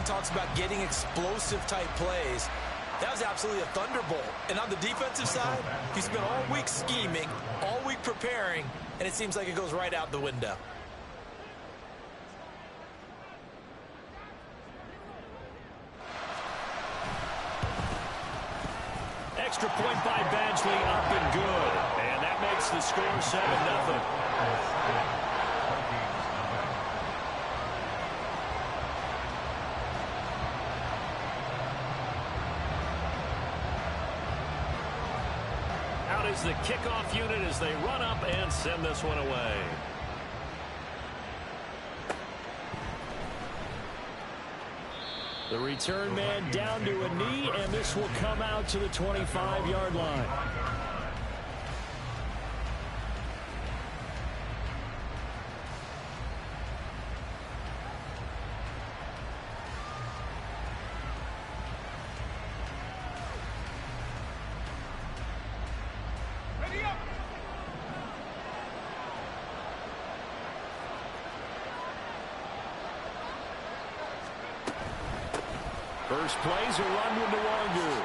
talks about getting explosive-type plays. That was absolutely a thunderbolt. And on the defensive side, he spent all week scheming, all week preparing, and it seems like it goes right out the window. Extra point by Badgley, up and good. And that makes the score 7-0. Out is the kickoff unit as they run up and send this one away. The return man down to a knee, and this will come out to the 25-yard line. First plays a run with Nwangu.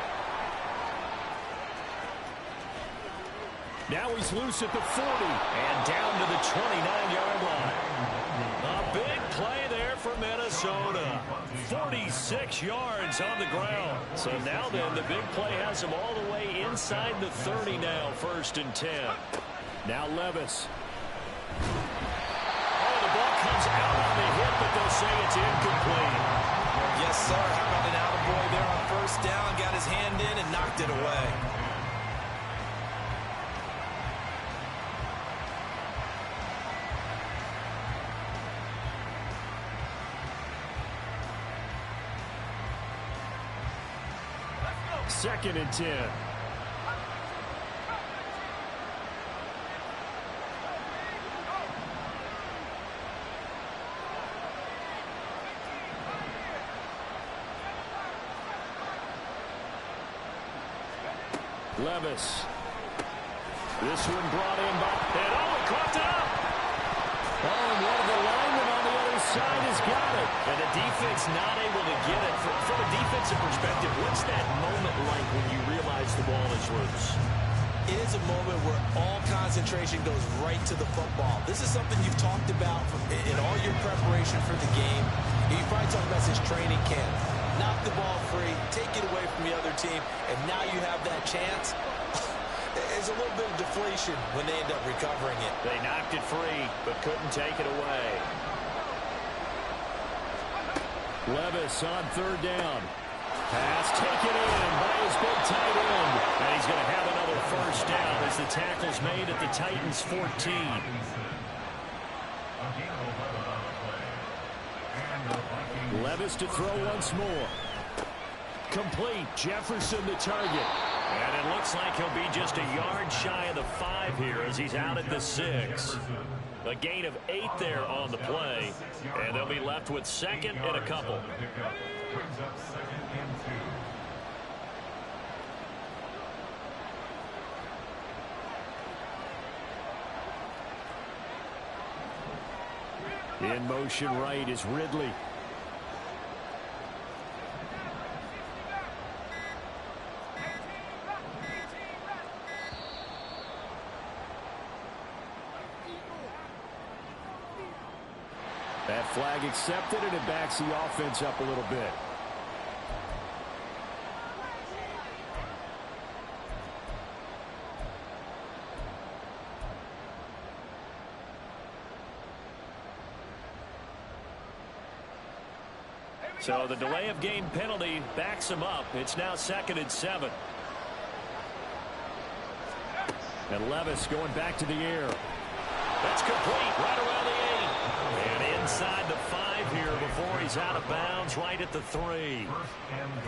Now he's loose at the 40 and down to the 29-yard line. A big play there for Minnesota. 46 yards on the ground. So now then, the big play has him all the way inside the 30 now, 1st and 10. Now Levis. Oh, the ball comes out on the hit, but they'll say it's incomplete. Yes, sir. How about an attaboy there on 1st down? Got his hand in and knocked it away. Second and 10. Levis. This one brought in by... And oh, it caught up! Oh, and one of the linemen on the other side has got it. And the defense not able to get it. From a defensive perspective, what's that moment like when you realize the ball is loose? It is a moment where all concentration goes right to the football. This is something you've talked about in all your preparation for the game. You probably talked about since training camp. Knock the ball free, take it away from the other team, and now you have that chance. There's a little bit of deflation when they end up recovering it. They knocked it free, but couldn't take it away. Levis on 3rd down. Pass taken in by his big tight end. And he's going to have another 1st down as the tackle's made at the Titans' 14. Levis to throw once more. Complete. Jefferson the target. And it looks like he'll be just a yard shy of the 5 here as he's out at the 6. A gain of 8 there on the play. And they'll be left with 2nd and a couple. In motion right is Ridley. That flag accepted, and it backs the offense up a little bit. So the delay of game penalty backs him up. It's now 2nd and 7. And Levis going back to the air. That's complete right around the 8. And inside the 5 here before he's out of bounds right at the 3.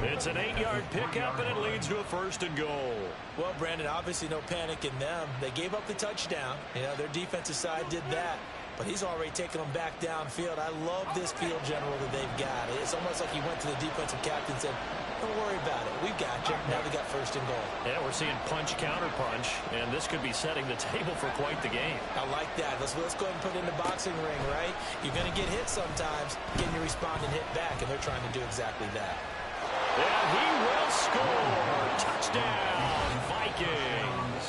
It's an 8-yard pickup, and it leads to a 1st and goal. Well, Brandon, obviously no panic in them. They gave up the touchdown. You know, their defensive side did that. But he's already taken them back downfield. I love this field general that they've got. It's It's almost like he went to the defensive captain and said, don't worry about it. We've got you. Now we got first and goal. Yeah, we're seeing punch, counter punch, and this could be setting the table for quite the game. I like that. Let's go ahead and put it in the boxing ring, right? You're going to get hit sometimes. Can you respond and hit back? And they're trying to do exactly that. And he will score. Touchdown, Vikings.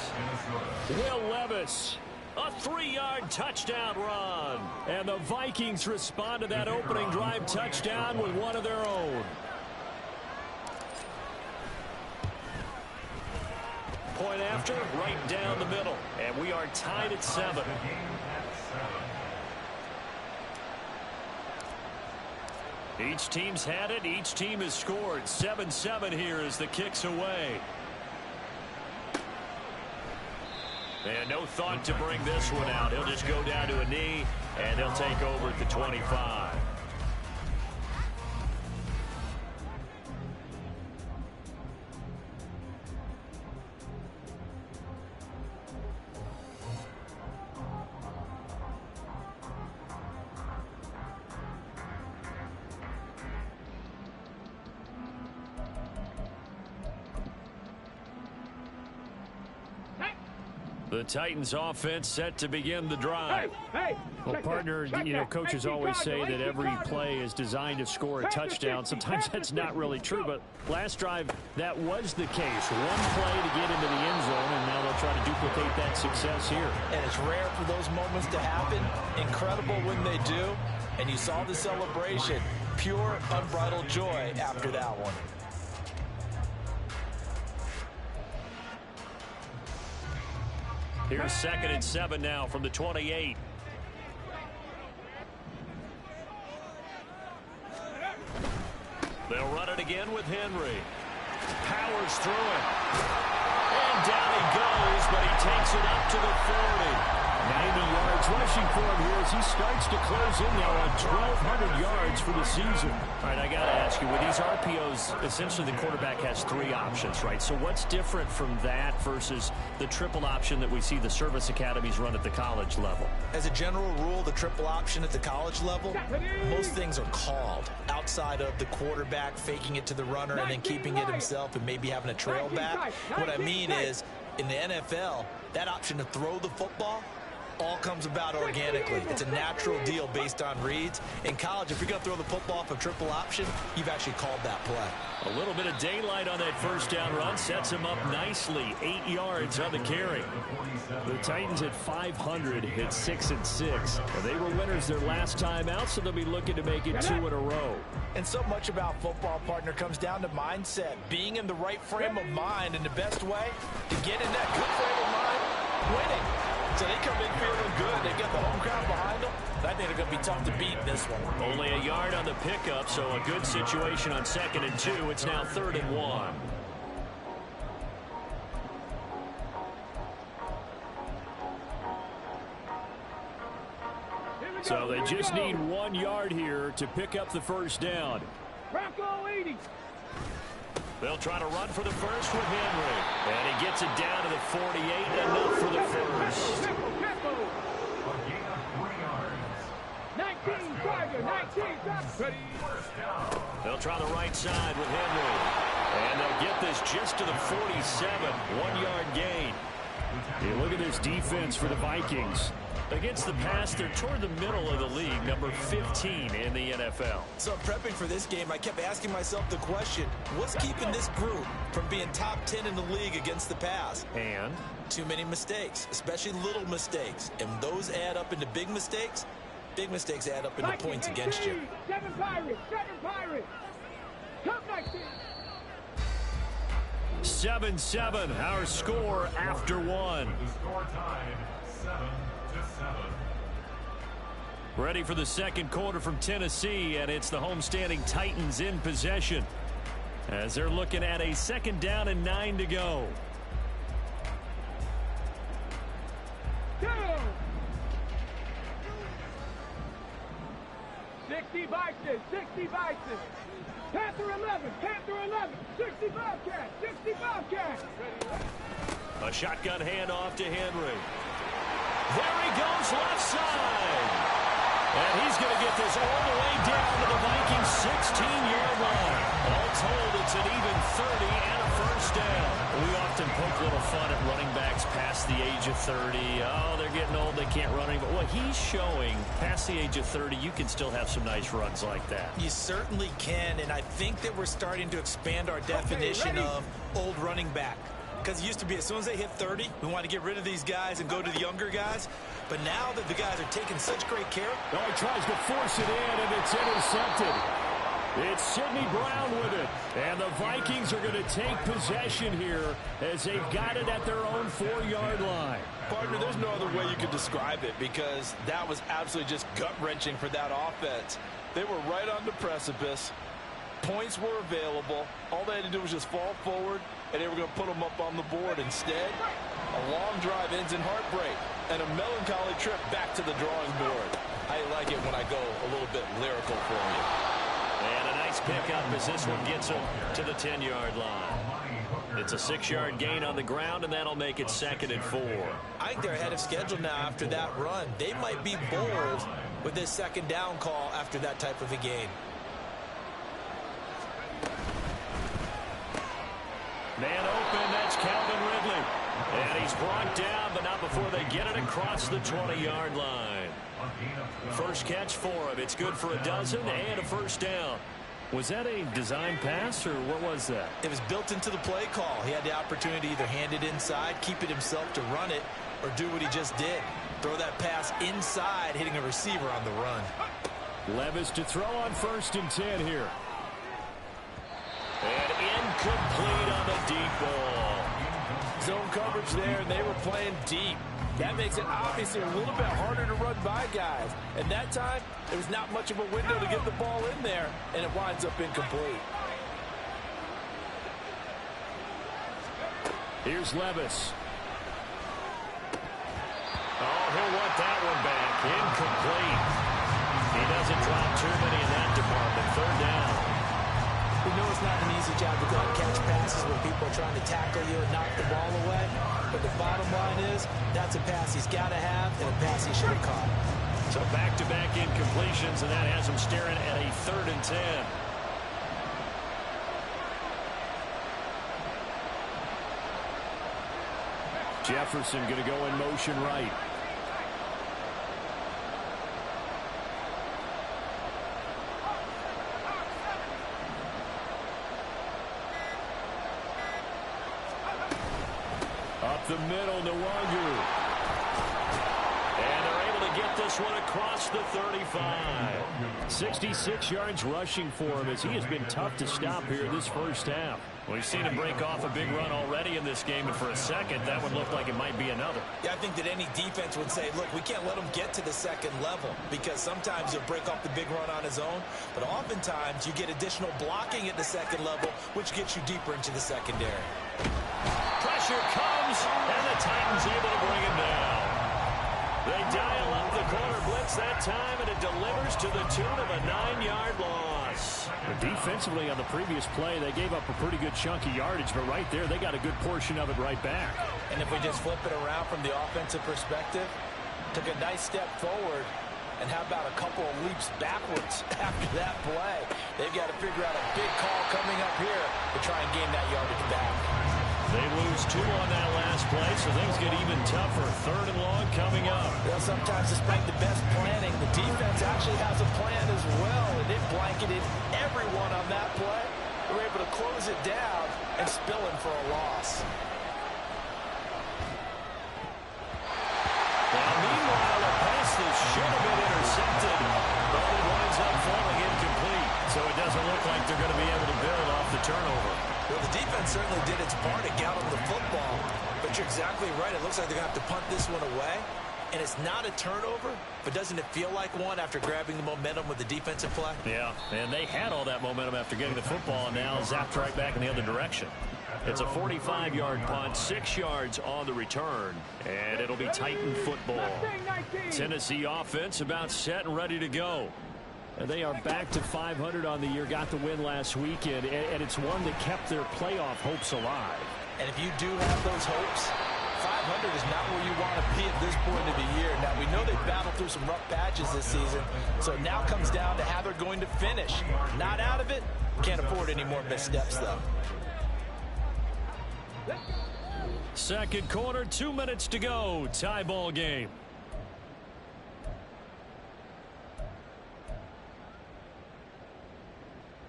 Will Levis, a 3-yard touchdown run. And the Vikings respond to that opening drive touchdown with one of their own. Point after, right down the middle. And we are tied at 7. Each team's had it. Each team has scored. 7-7 here as the kick's away. And no thought to bring this one out. He'll just go down to a knee, and they'll take over at the 25. The Titans offense set to begin the drive. Well, partner, you know, coaches always say that every play is designed to score a touchdown. Sometimes that's not really true, but last drive, that was the case. One play to get into the end zone, and now they'll try to duplicate that success here. And it's rare for those moments to happen. Incredible when they do. And you saw the celebration. Pure, unbridled joy after that one. Here's 2nd and 7 now from the 28. They'll run it again with Henry. Powers through it. And down he goes, but he takes it up to the 40. 90 yards rushing for him here as he starts to close in now on 1,200 yards for the season. All right, I got to ask you, with these RPOs, essentially the quarterback has 3 options, right? So what's different from that versus the triple option that we see the service academies run at the college level? As a general rule, the triple option at the college level, most things are called outside of the quarterback faking it to the runner and then keeping it himself and maybe having a trail back. What I mean is, in the NFL, that option to throw the football all comes about organically. It's a natural deal based on reads. In college, if you're going to throw the football off a triple option, you've actually called that play. A little bit of daylight on that first down run sets him up nicely. 8 yards on the carry. The Titans at 500 at 6-6. They were winners their last time out, so they'll be looking to make it 2 in a row. And so much about football, partner, comes down to mindset. Being in the right frame of mind, and the best way to get in that good frame of mind, winning. So they come in feeling good. They get the home crowd behind them. I think they're going to be tough to beat in this one. Only a yard on the pickup, so a good situation on 2nd and 2. It's now 3rd and 1. So they just need 1 yard here to pick up the first down. Bronco 80. They'll try to run for the first with Henry. And he gets it down to the 48, enough for the first. 19, Tiger, 19, They'll try the right side with Henry. And they'll get this just to the 47, 1 yard gain. Yeah, look at this defense for the Vikings. Against the pass, they're toward the middle of the league, number 15 in the NFL. So prepping for this game, I kept asking myself the question, what's keeping this group from being top 10 in the league against the pass? And? Too many mistakes, especially little mistakes. And those add up into big mistakes. Big mistakes add up into points against you. 7 Pirates, 7 Pirates. Come back here. 7-7, our score after 1. The score tied 7-7. Ready for the second quarter from Tennessee, and it's the homestanding Titans in possession as they're looking at a 2nd down and 9 to go. Go. 60 Bison, 60 Bison. Panther 11, Panther 11. 60 Bobcat, 60 Bobcat. A shotgun handoff to Henry. There he goes left side. And he's going to get this all the way down to the Vikings' 16-yard line. All told, it's an even 30 and a first down. We often poke a little fun at running backs past the age of 30. Oh, they're getting old, they can't run anymore. Well, he's showing past the age of 30, you can still have some nice runs like that. You certainly can, and I think that we're starting to expand our definition of old running back. Because it used to be as soon as they hit 30, we want to get rid of these guys and go to the younger guys. But now that the guys are taking such great care. Oh, he tries to force it in, and it's intercepted. It's Sidney Brown with it. And the Vikings are going to take possession here as they've got it at their own 4-yard line. Partner, there's no other way you could describe it because that was absolutely just gut-wrenching for that offense. They were right on the precipice. Points were available. All they had to do was just fall forward, and they were going to put them up on the board. Instead, a long drive ends in heartbreak and a melancholy trip back to the drawing board. I like it when I go a little bit lyrical for you. And a nice pickup as this one gets them to the 10-yard line. It's a 6-yard gain on the ground, and that'll make it 2nd and 4. I think they're ahead of schedule now after that run. They might be bold with this 2nd down call after that type of a gain. Man open, that's Calvin Ridley. And he's brought down, but not before they get it across the 20-yard line. First catch for him. It's good for a dozen and a first down. Was that a design pass, or what was that? It was built into the play call. He had the opportunity to either hand it inside, keep it himself to run it, or do what he just did. Throw that pass inside, hitting a receiver on the run. Levis to throw on 1st and 10 here. And incomplete on the deep ball. Zone coverage there, and they were playing deep. That makes it obviously a little bit harder to run by guys. And that time, there was not much of a window to get the ball in there, and it winds up incomplete. Here's Levis. Oh, he'll want that one back. Incomplete. He doesn't drop too many in that department. 3rd down. We know it's not an easy job to go and catch passes when people are trying to tackle you and knock the ball away. But the bottom line is, that's a pass he's got to have and a pass he should have caught. So back-to-back incompletions, and that has him staring at a 3rd and 10. Jefferson going to go in motion right. Up the middle, Nwangu. And they're able to get this one across the 35. 66 yards rushing for him as he has been tough to stop here this first half. We've seen him break off a big run already in this game, and for a second, that would look like it might be another. Yeah, I think that any defense would say, look, we can't let him get to the 2nd level because sometimes he'll break off the big run on his own, but oftentimes you get additional blocking at the 2nd level, which gets you deeper into the secondary. Pressure comes, and the Titans able to bring him down. They dial up the corner blitz that time, and it delivers to the tune of a 9-yard loss. Defensively on the previous play, they gave up a pretty good chunk of yardage, but right there, they got a good portion of it right back. And if we just flip it around from the offensive perspective, took a nice step forward, and how about a couple of leaps backwards after that play? They've got to figure out a big call coming up here to try and gain that yardage back. They lose 2 on that last play, so things get even tougher. 3rd and long coming up. Well, sometimes despite the best planning, the defense actually has a plan as well, and it blanketed everyone on that play. They were able to close it down and spill in for a loss. Now, meanwhile, a pass that should have been intercepted, but it winds up falling incomplete. So it doesn't look like they're going to be able to build off the turnover. Well, the defense certainly did its part to gallop the football, but you're exactly right. It looks like they're going to have to punt this one away, and it's not a turnover, but doesn't it feel like one after grabbing the momentum with the defensive play? Yeah, and they had all that momentum after getting the football, and now zapped right back in the other direction. It's a 45-yard punt, 6 yards on the return, and it'll be Titan football. Tennessee offense about set and ready to go. And they are back to 500 on the year, got the win last weekend, and it's one that kept their playoff hopes alive. And if you do have those hopes, 500 is not where you want to be at this point of the year. Now, we know they battled through some rough patches this season, so it now comes down to how they're going to finish. Not out of it. Can't afford any more missteps, though. Second quarter, 2 minutes to go. Tie ball game.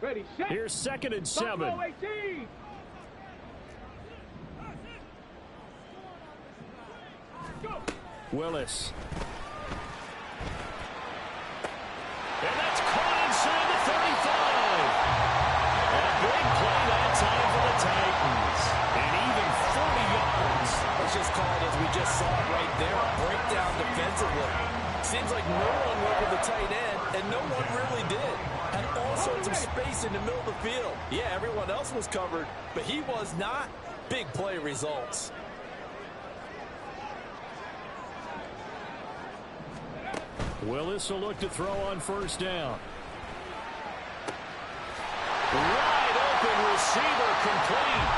Ready, set. Here's 2nd and 7. Buffalo 18. Go. Willis. And that's caught inside the 35. A big play that time for the Titans. And even 40 yards. Let's just call it as we just saw it right there. A breakdown defensively. Seems like no one went with the tight end, and no one really did. Had all sorts of space in the middle of the field. Yeah, everyone else was covered, but he was not. Big play results. Willis will look to throw on first down. Wide open receiver complete.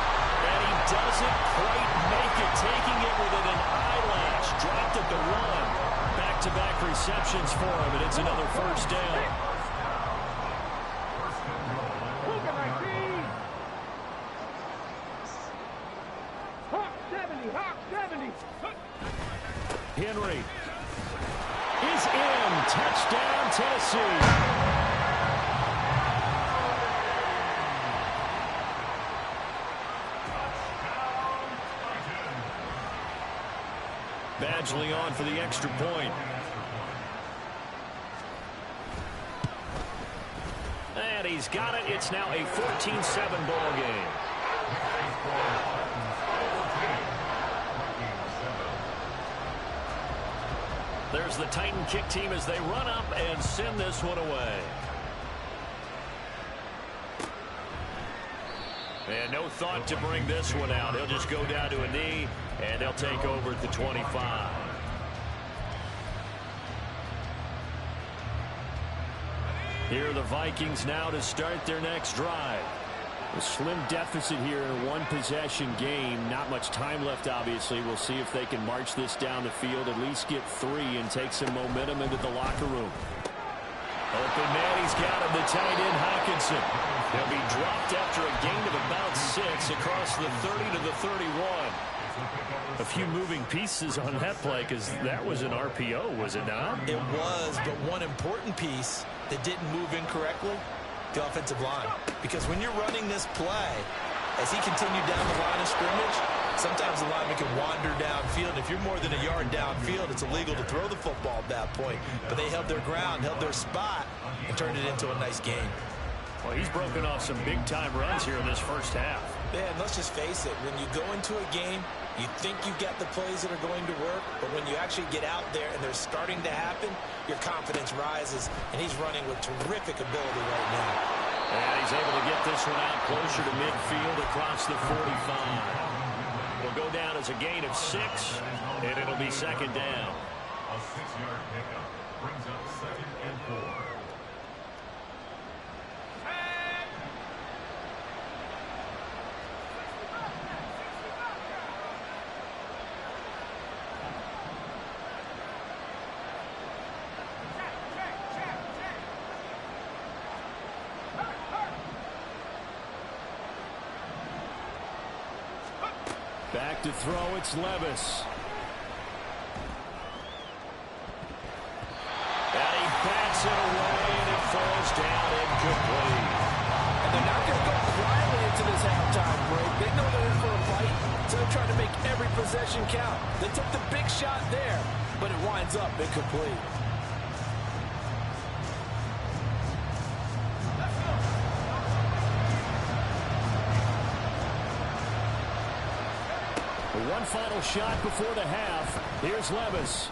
And he doesn't quite make it, taking it within an eyelash. Dropped at the 1. Back-to-back receptions for him, and it's another first down. Hooker 19. Hawk 70. Hawk 70. Henry is in. Touchdown, Tennessee. Badgley on for the extra point. And he's got it. It's now a 14-7 ball game. There's the Titan kick team as they run up and send this one away. And no thought to bring this one out. He'll just go down to a knee, and they'll take over at the 25. Here are the Vikings now to start their next drive. A slim deficit here in a one-possession game. Not much time left, obviously. We'll see if they can march this down the field, at least get 3, and take some momentum into the locker room. Open man, he's got him, the tight end, Hockenson. He'll be dropped after a gain of about 6 across the 30 to the 31. A few moving pieces on that play, because that was an RPO, was it not? It was, but one important piece that didn't move incorrectly, the offensive line. Because when you're running this play, as he continued down the line of scrimmage, sometimes the lineman can wander downfield. If you're more than a yard downfield, it's illegal to throw the football at that point. But they held their ground, held their spot, and turned it into a nice game. Well, he's broken off some big-time runs here in this first half. Yeah, and let's just face it. When you go into a game, you think you've got the plays that are going to work, but when you actually get out there and they're starting to happen, your confidence rises, and he's running with terrific ability right now. And he's able to get this one out closer to midfield across the 45. It'll go down as a gain of 6, and it'll be second down. A 6-yard pickup brings up 2nd and 4. Back to throw, it's Levis. And he bats it away, and it falls down incomplete. And they're not going to go quietly into this halftime break. They know they're in for a fight, so they're trying to make every possession count. They took the big shot there, but it winds up incomplete. One final shot before the half. Here's Levis.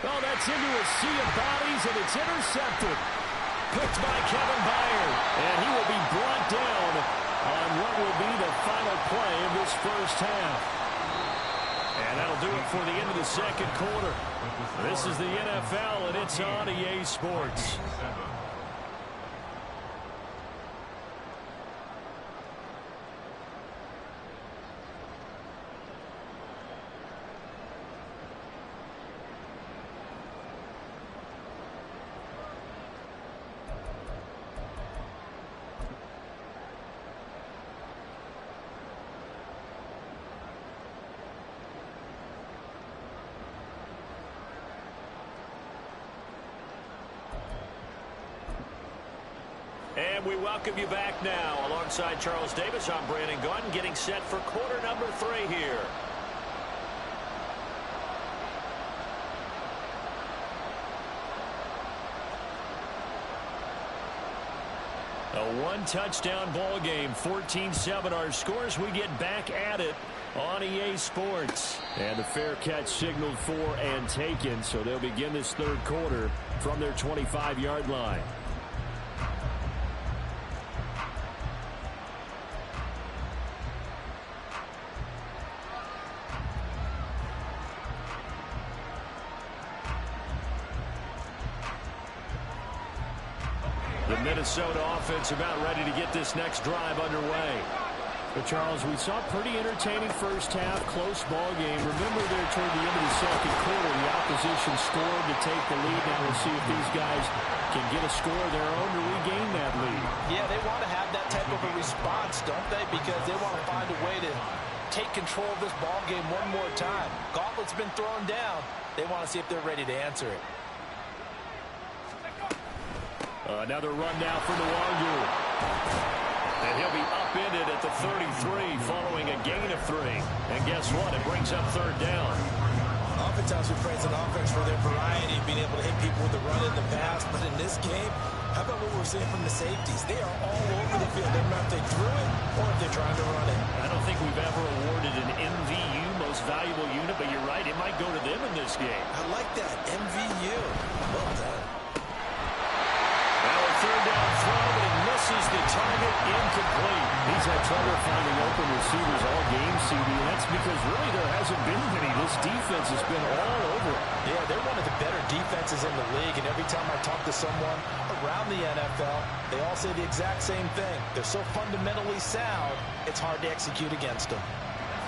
Oh, that's into a sea of bodies, and it's intercepted. Picked by Kevin Byard. And he will be brought down on what will be the final play of this first half. And that'll do it for the end of the second quarter. This is the NFL, and it's on EA Sports. And we welcome you back now. Alongside Charles Davis, I'm Brandon Gunn, getting set for quarter number 3 here. A one-touchdown ball game, 14-7 our scores. We get back at it on EA Sports. And the fair catch signaled for and taken, so they'll begin this third quarter from their 25-yard line. The Minnesota offense about ready to get this next drive underway. But Charles, we saw a pretty entertaining first half, close ball game. Remember there toward the end of the second quarter, the opposition scored to take the lead. Now we'll see if these guys can get a score of their own to regain that lead. Yeah, they want to have that type of a response, don't they? Because they want to find a way to take control of this ball game one more time. Gauntlet's been thrown down. They want to see if they're ready to answer it. Another run now for Nwangu. And he'll be upended at the 33 following a gain of 3. And guess what? It brings up third down. Oftentimes we praise an offense for their variety, being able to hit people with the run in the pass. But in this game, how about what we're seeing from the safeties? They are all over the field. They don't know if they threw it or if they're trying to run it. I don't think we've ever awarded an MVU, most valuable unit, but you're right, it might go to them in this game. I like that, MVU. Well done. Third down throw, but it misses the target, incomplete. He's had trouble finding open receivers all game, CD, and that's because really there hasn't been many. This defense has been all over it. Yeah, they're one of the better defenses in the league, and every time I talk to someone around the NFL, they all say the exact same thing. They're so fundamentally sound, it's hard to execute against them.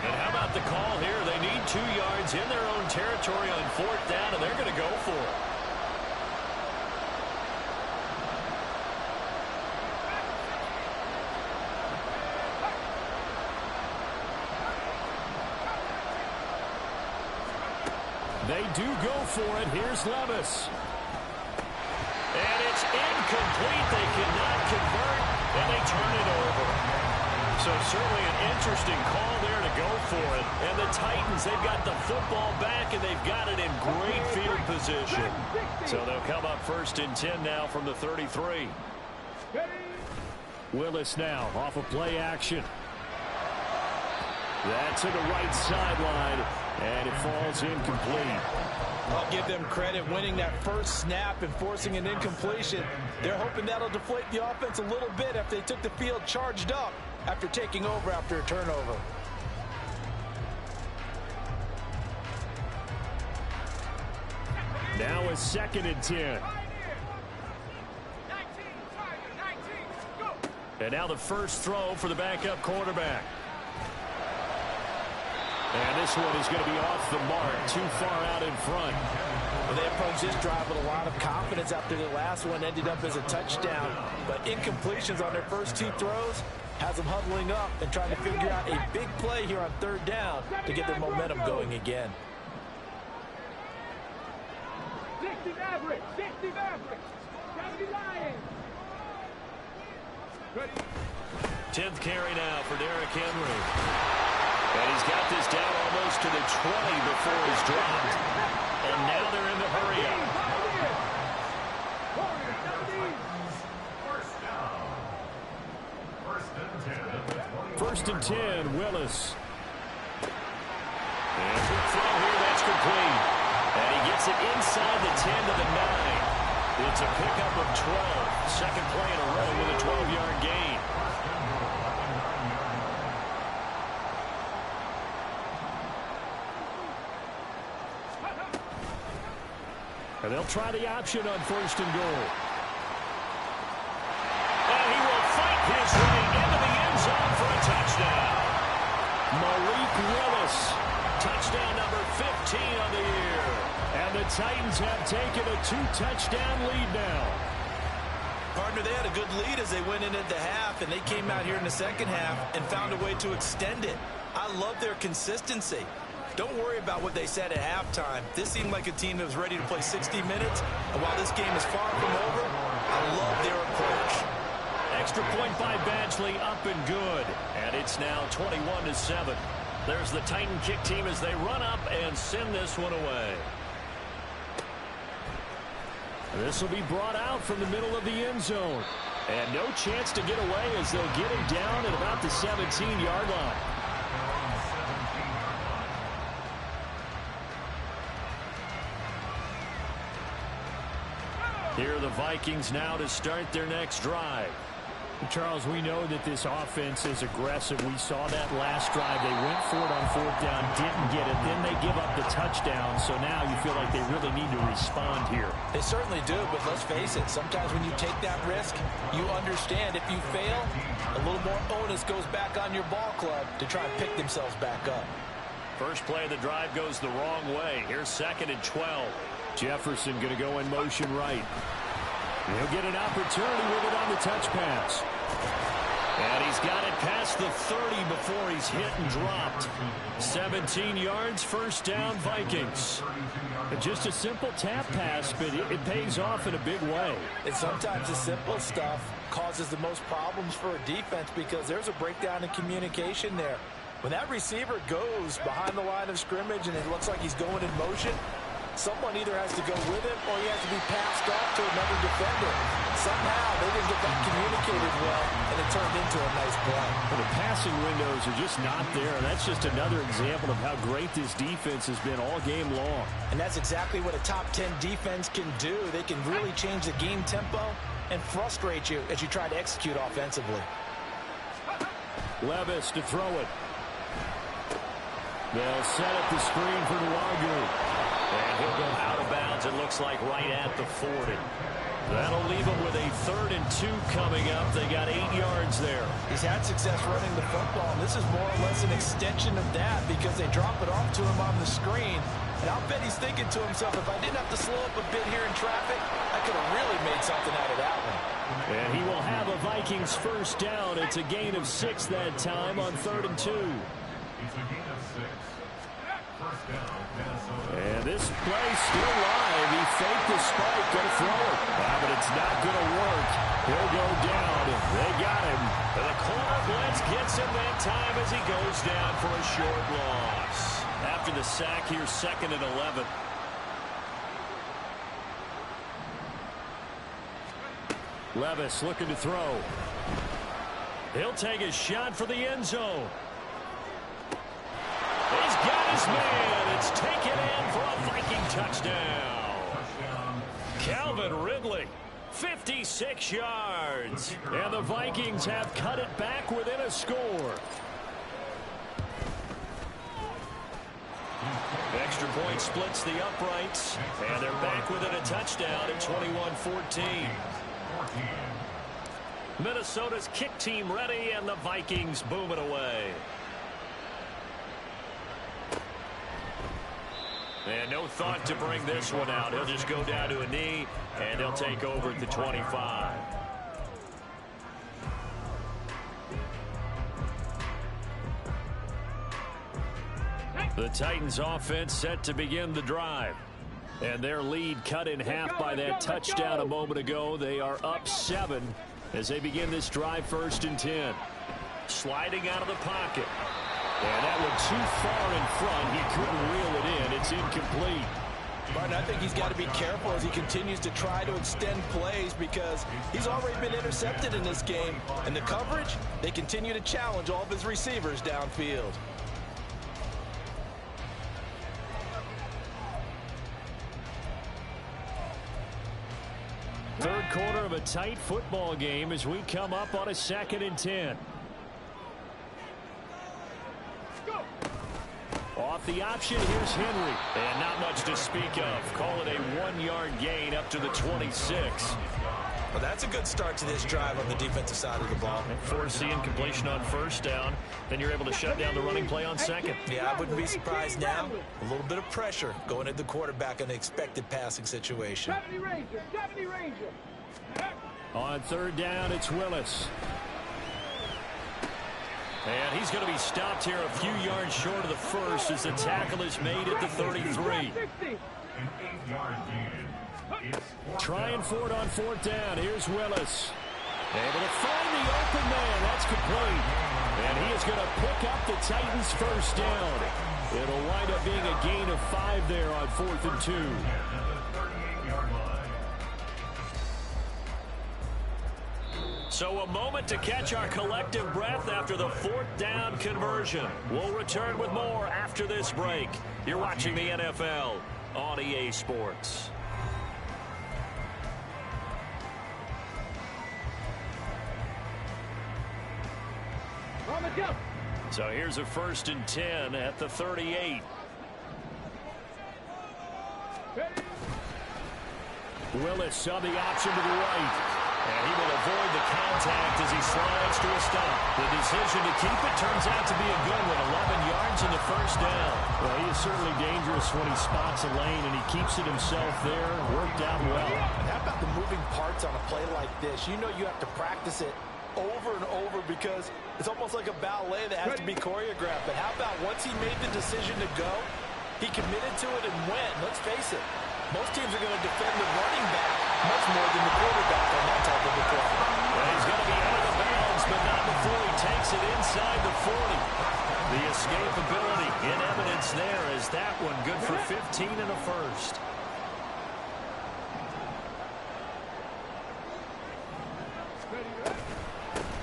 And how about the call here? They need 2 yards in their own territory on fourth down, and they're going to go for it. They do go for it. Here's Levis. And it's incomplete. They cannot convert, and they turn it over. So certainly an interesting call there to go for it. And the Titans, they've got the football back, and they've got it in great field position. So they'll come up first and 10 now from the 33. Willis now off of play action. That's to the right sideline, and it falls incomplete. I'll give them credit winning that first snap and forcing an incompletion. They're hoping that'll deflate the offense a little bit after they took the field charged up after taking over after a turnover. Now a second and 10. And now the first throw for the backup quarterback. And this one is going to be off the mark, too far out in front. Well, they approached this drive with a lot of confidence after the last one ended up as a touchdown. But incompletions on their first 2 throws has them huddling up and trying to figure out a big play here on third down to get their momentum going again. 60 Maverick, 60 Maverick. Gotta be lying. Ready. 10th carry now for Derrick Henry. And he's got this down almost to the 20 before he's dropped. And now they're in the hurry up. First and 10, Willis. And quick throw here, that's complete. And he gets it inside the 10 to the 9. It's a pickup of 12. Second play in a row with a 12-yard gain. And they'll try the option on first and goal. And he will fight his way into the end zone for a touchdown. Malik Willis, touchdown number 15 on the year. And the Titans have taken a 2-touchdown lead now. Partner, they had a good lead as they went into the half, and they came out here in the second half and found a way to extend it. I love their consistency. Don't worry about what they said at halftime. This seemed like a team that was ready to play 60 minutes. And while this game is far from over, I love their approach. Extra point by Badgley, up and good. And it's now 21-7. There's the Titan kick team as they run up and send this one away. This will be brought out from the middle of the end zone. And no chance to get away as they'll get him down at about the 17-yard line. Here are the Vikings now to start their next drive. Charles, we know that this offense is aggressive. We saw that last drive. They went for it on fourth down, didn't get it. Then they give up the touchdown. So now you feel like they really need to respond here. They certainly do, but let's face it. Sometimes when you take that risk, you understand if you fail, a little more onus goes back on your ball club to try and pick themselves back up. First play of the drive goes the wrong way. Here's 2nd and 12. Jefferson going to go in motion right. He'll get an opportunity with it on the touch pass. And he's got it past the 30 before he's hit and dropped. 17 yards, first down, Vikings. Just a simple tap pass, but it pays off in a big way. And sometimes the simple stuff causes the most problems for a defense because there's a breakdown in communication there. When that receiver goes behind the line of scrimmage and it looks like he's going in motion, someone either has to go with him or he has to be passed off to another defender. Somehow they didn't get that communicated well, and it turned into a nice play. But the passing windows are just not there. That's just another example of how great this defense has been all game long. And that's exactly what a top 10 defense can do. They can really change the game tempo and frustrate you as you try to execute offensively. Levis to throw it. They'll set up the screen for Nwogu. And he'll go out of bounds, it looks like, right at the 40. That'll leave him with a 3rd and 2 coming up. They got 8 yards there. He's had success running the football, and this is more or less an extension of that because they drop it off to him on the screen. And I'll bet he's thinking to himself, if I didn't have to slow up a bit here in traffic, I could have really made something out of that one. And he will have a Vikings first down. It's a gain of 6 that time on 3rd and 2. It's a gain of 6. First down, Minnesota. And this play still live. He faked the spike, going to throw it. But it's not going to work. He'll go down. They got him. And the corner blitz gets him that time as he goes down for a short loss. After the sack, here's 2nd and 11. Levis looking to throw. He'll take a shot for the end zone. He's got his man. It's taken in for a Viking touchdown. Calvin Ridley, 56 yards. And the Vikings have cut it back within a score. Extra point splits the uprights. And they're back within a touchdown at 21-14. Minnesota's kick team ready, and the Vikings boom it away. And no thought to bring this one out. He'll just go down to a knee, and he'll take over at the 25. The Titans offense set to begin the drive. And their lead cut in half by that touchdown a moment ago. They are up 7 as they begin this drive, 1st and 10. Sliding out of the pocket. And that one too far in front. He couldn't reel it in. It's incomplete. Martin, I think he's got to be careful as he continues to try to extend plays because he's already been intercepted in this game. And the coverage, they continue to challenge all of his receivers downfield. Third quarter of a tight football game as we come up on a 2nd and 10. Off the option, here's Henry. And not much to speak of. Call it a 1-yard gain up to the 26. Well, that's a good start to this drive on the defensive side of the ball. Forcing completion on 1st down. Then you're able to shut down the running play on 2nd. Yeah, I wouldn't be surprised now. A little bit of pressure going at the quarterback in an expected passing situation. 70 Ranger. On 3rd down, it's Willis. And he's going to be stopped here a few yards short of the first as the tackle is made at the 33. An 8-yard gain. Trying for it on 4th down. Here's Willis. Able to find the open man. That's complete. And he is going to pick up the Titans' first down. It'll wind up being a gain of 5 there on 4th and 2. So a moment to catch our collective breath after the 4th down conversion. We'll return with more after this break. You're watching the NFL on EA Sports. So here's a 1st and 10 at the 38. Willis saw the option to the right. And he will avoid the contact as he slides to a stop. The decision to keep it turns out to be a good one. 11 yards in the first down. Well, he is certainly dangerous when he spots a lane, and he keeps it himself there. Worked out well. And how about the moving parts on a play like this? You know you have to practice it over and over because it's almost like a ballet that has to be choreographed. But how about once he made the decision to go, he committed to it and went. Let's face it, most teams are going to defend the running back much more than the quarterback on that type of a play. Well, he's going to be out of the bounds, but not before he takes it inside the 40. The escapability in evidence there is that one good for 15 and a first.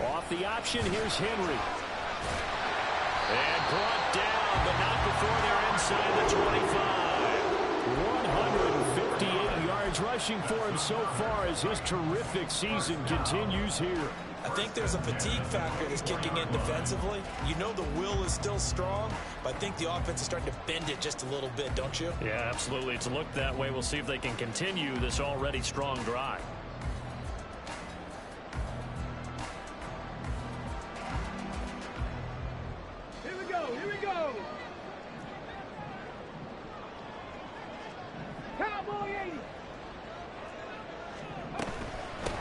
Off the option, here's Henry. And brought down, but not before they're inside the 25. 158 yards rushing for him so far as his terrific season continues here. I think there's a fatigue factor that's kicking in defensively. You know the will is still strong, but I think the offense is starting to bend it just a little bit, don't you? Yeah, absolutely. It's looked that way. We'll see if they can continue this already strong drive. Here we go. Cowboy 80.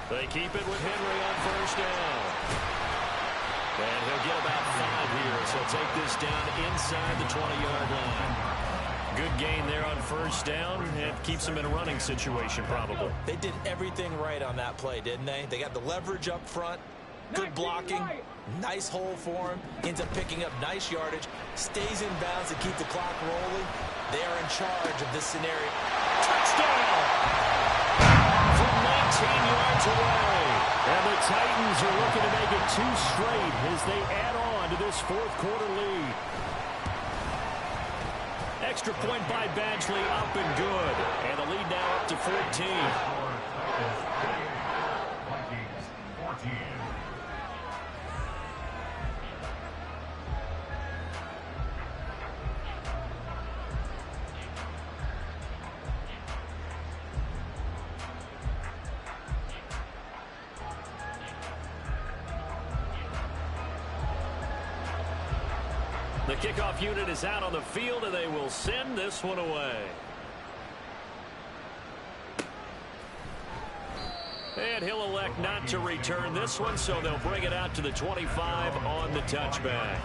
They keep it with Henry on first down. And he'll get about 5 here, so take this down inside the 20-yard line. Good gain there on first down. It keeps them in a running situation, probably. They did everything right on that play, didn't they? They got the leverage up front, good blocking, nice hole for him, ends up picking up nice yardage, stays in bounds to keep the clock rolling. They are in charge of this scenario. Touchdown! From 19 yards away. And the Titans are looking to make it 2 straight as they add on to this 4th quarter lead. Extra point by Badgley, up and good. And the lead now up to 14. The kickoff unit is out on the field, and they will send this one away. And he'll elect not to return this one, so they'll bring it out to the 25 on the touchback.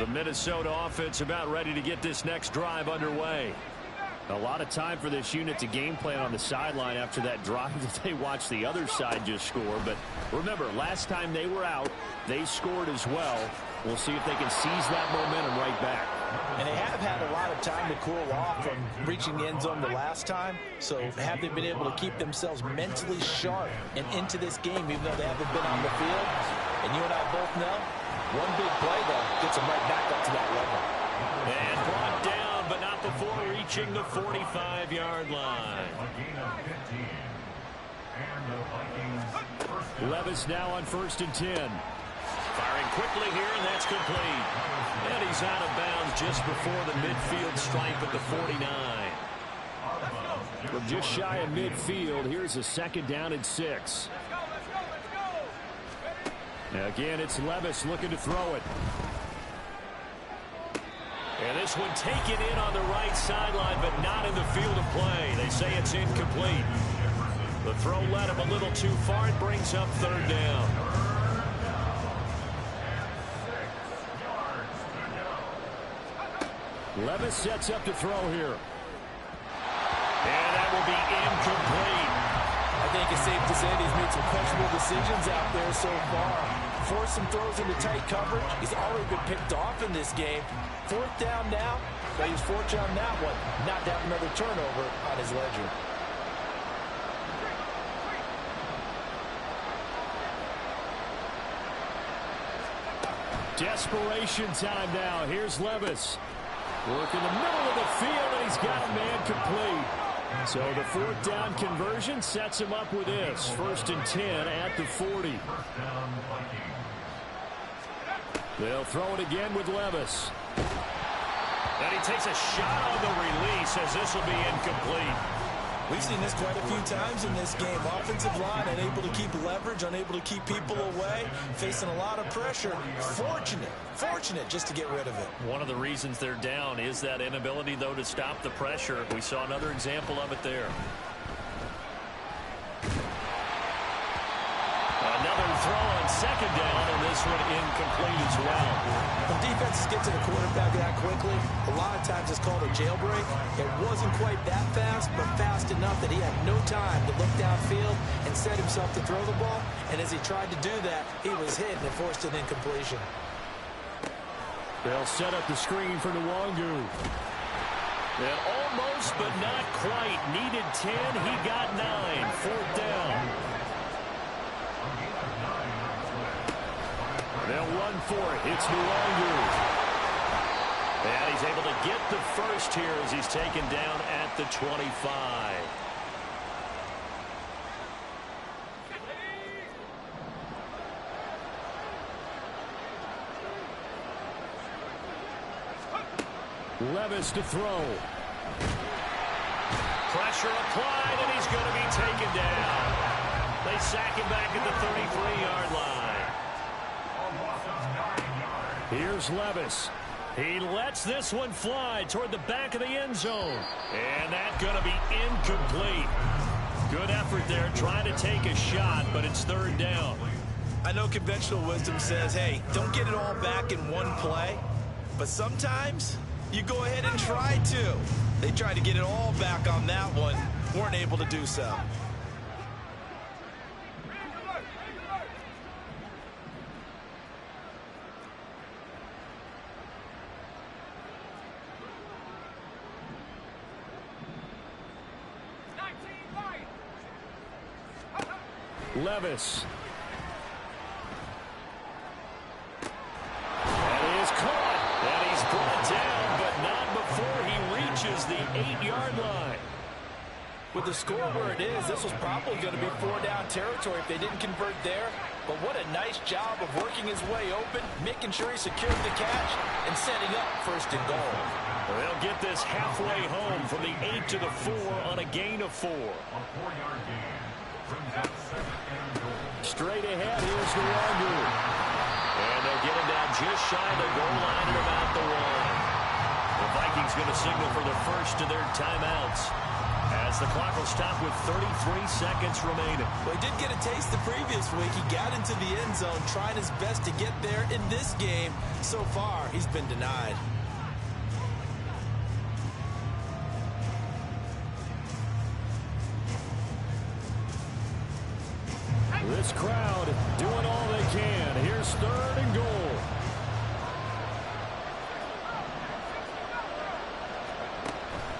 The Minnesota offense about ready to get this next drive underway. A lot of time for this unit to game plan on the sideline after that drive that they watched the other side just score. But remember, last time they were out, they scored as well. We'll see if they can seize that momentum right back. And they have had a lot of time to cool off from reaching the end zone the last time. So have they been able to keep themselves mentally sharp and into this game, even though they haven't been on the field? And you and I both know, one big play, though, gets them right back up to that level. And brought down, but not before reaching the 45-yard line. Levis now on 1st and 10. Firing quickly here, and that's complete. And he's out of bounds just before the midfield stripe at the 49. From just shy of midfield, here's a 2nd down and 6. Now again, it's Levis looking to throw it. And this one taken in on the right sideline, but not in the field of play. They say it's incomplete. The throw led him a little too far. It brings up 3rd down. Levis sets up to throw here. And that will be incomplete. I think it's safe to say that he's made some questionable decisions out there so far. Forced some throws into tight coverage. He's already been picked off in this game. 4th down now, but he's fortunate on that one not to have another turnover on his ledger. Desperation time now. Here's Levis. Work in the middle of the field, and he's got a man complete. So the 4th down conversion sets him up with this. 1st and 10 at the 40. They'll throw it again with Levis. And he takes a shot on the release as this will be incomplete. We've seen this quite a few times in this game. Offensive line unable to keep leverage, unable to keep people away, facing a lot of pressure. Fortunate just to get rid of it. One of the reasons they're down is that inability, though, to stop the pressure. We saw another example of it there. Another throw on 2nd down, and this one incomplete as well. When defenses get to the quarterback that quickly, a lot of times it's called a jailbreak. It wasn't quite that fast, but fast enough that he had no time to look downfield and set himself to throw the ball. And as he tried to do that, he was hit and forced an incompletion. They'll set up the screen for Nwangu. And almost, but not quite. Needed 10. He got 9. 4th down. They'll run for it. It's Nwangu. And he's able to get the first here as he's taken down at the 25. Levis to throw. Pressure applied, and he's going to be taken down. They sack him back at the 33-yard line. Here's Levis. He lets this one fly toward the back of the end zone. And that's going to be incomplete. Good effort there, trying to take a shot, but it's 3rd down. I know conventional wisdom says, hey, don't get it all back in one play. But sometimes you go ahead and try to. They tried to get it all back on that one. Weren't able to do so. Levis. That is caught. And he's brought down, but not before he reaches the 8-yard line. With the score where it is, this was probably going to be 4-down territory if they didn't convert there. But what a nice job of working his way open, making sure he secured the catch, and setting up 1st and goal. They'll get this halfway home from the 8 to the 4 on a gain of 4. A 4-yard gain brings up 2nd and goal. Straight ahead, here's Nwangu. And they'll get him down just shy of the goal line at about the 1. The Vikings going to signal for the first of their timeouts, as the clock will stop with 33 seconds remaining. Well, he did get a taste the previous week. He got into the end zone, trying his best to get there in this game. So far, he's been denied. This crowd doing all they can. Here's 3rd and goal.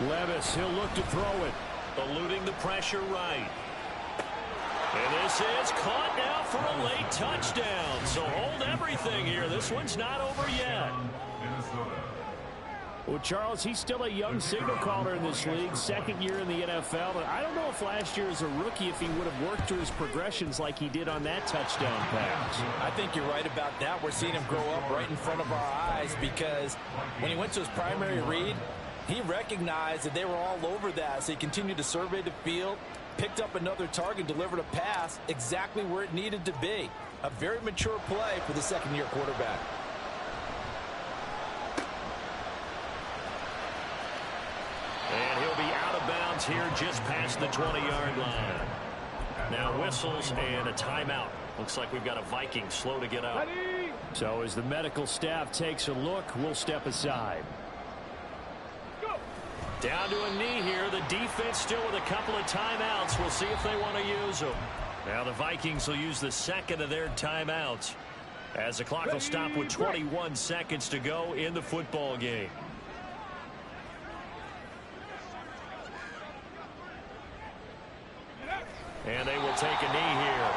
Levis, he'll look to throw it. Eluding the pressure right. And this is caught now for a late touchdown. So hold everything here. This one's not over yet. Minnesota. Well, Charles, he's still a young signal caller in this league, 2nd year in the NFL. But I don't know if last year as a rookie, if he would have worked through his progressions like he did on that touchdown pass. I think you're right about that. We're seeing him grow up right in front of our eyes, because when he went to his primary read, he recognized that they were all over that. So he continued to survey the field, picked up another target, delivered a pass exactly where it needed to be. A very mature play for the 2nd-year quarterback. And he'll be out of bounds here just past the 20-yard line. Now whistles and a timeout. Looks like we've got a Viking slow to get out. So as the medical staff takes a look, we'll step aside. Down to a knee here. The defense still with a couple of timeouts. We'll see if they want to use them. Now the Vikings will use the second of their timeouts as the clock will stop with 21 seconds to go in the football game. And they will take a knee here.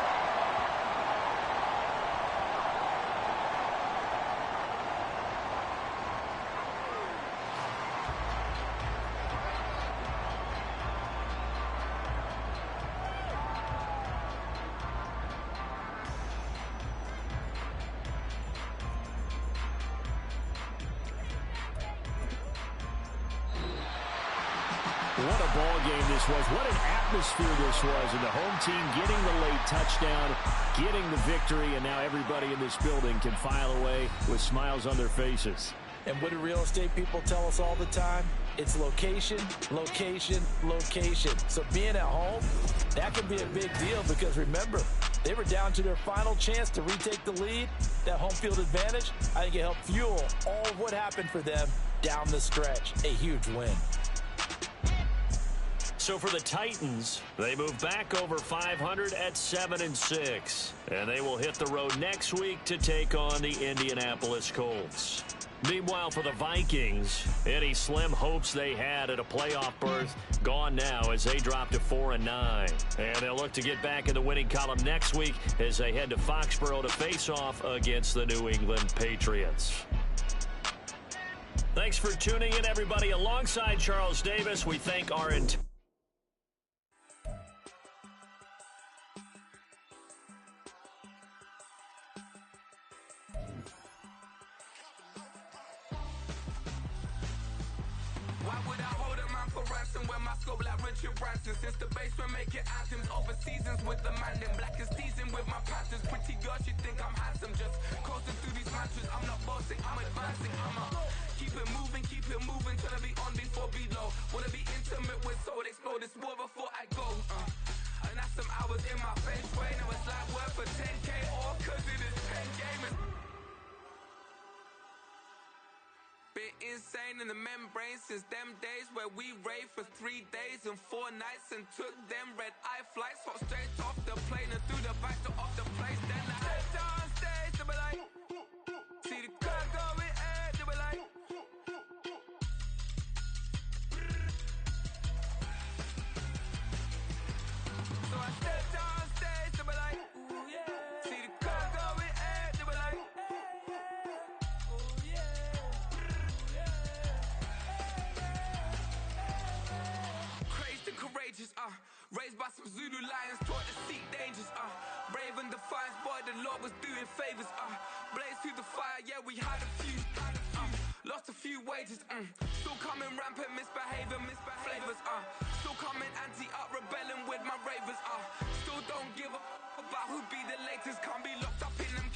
What a ball game this was. What an atmosphere this was. And the home team getting the late touchdown, getting the victory, and now everybody in this building can file away with smiles on their faces. And what do real estate people tell us all the time? It's location, location, location. So being at home, that can be a big deal because remember, they were down to their final chance to retake the lead. That home field advantage, I think it helped fuel all of what happened for them down the stretch. A huge win. So for the Titans, they move back over 500 at 7-6. And they will hit the road next week to take on the Indianapolis Colts. Meanwhile, for the Vikings, any slim hopes they had at a playoff berth gone now as they drop to 4-9. And they'll look to get back in the winning column next week as they head to Foxborough to face off against the New England Patriots. Thanks for tuning in, everybody. Alongside Charles Davis, we thank our entire Branson, since the basement making anthems over seasons with the man in black is teasing with my Panthers. Pretty girl, she think I'm handsome, just coasting through these mantras. I'm not bossing, I'm advancing, keep it moving till I be on before below. Wanna be intimate with soul, explore this more before I go. And that's some hours in my face way. Now it's like work for 10K or cause it is 10 gamers. Been insane in the membrane since them days where we raved for 3 days and 4 nights and took them red eye flights, hop straight off the plane and through the back door of the place. Then I stepped on stage, they were like, see the crowd going ahead, they were like, so I stepped on stage, they were like, ooh yeah, see the crowd going ahead, they were like, ooh yeah. Courageous, raised by some Zulu lions, taught to seek dangers, brave and defiant, boy, the Lord was doing favors, blaze through the fire, yeah, we had a few, lost a few wages, still coming rampant, misbehaving, flavors, still coming anti-up, rebelling with my ravers, still don't give up about who be the latest, can't be locked up in them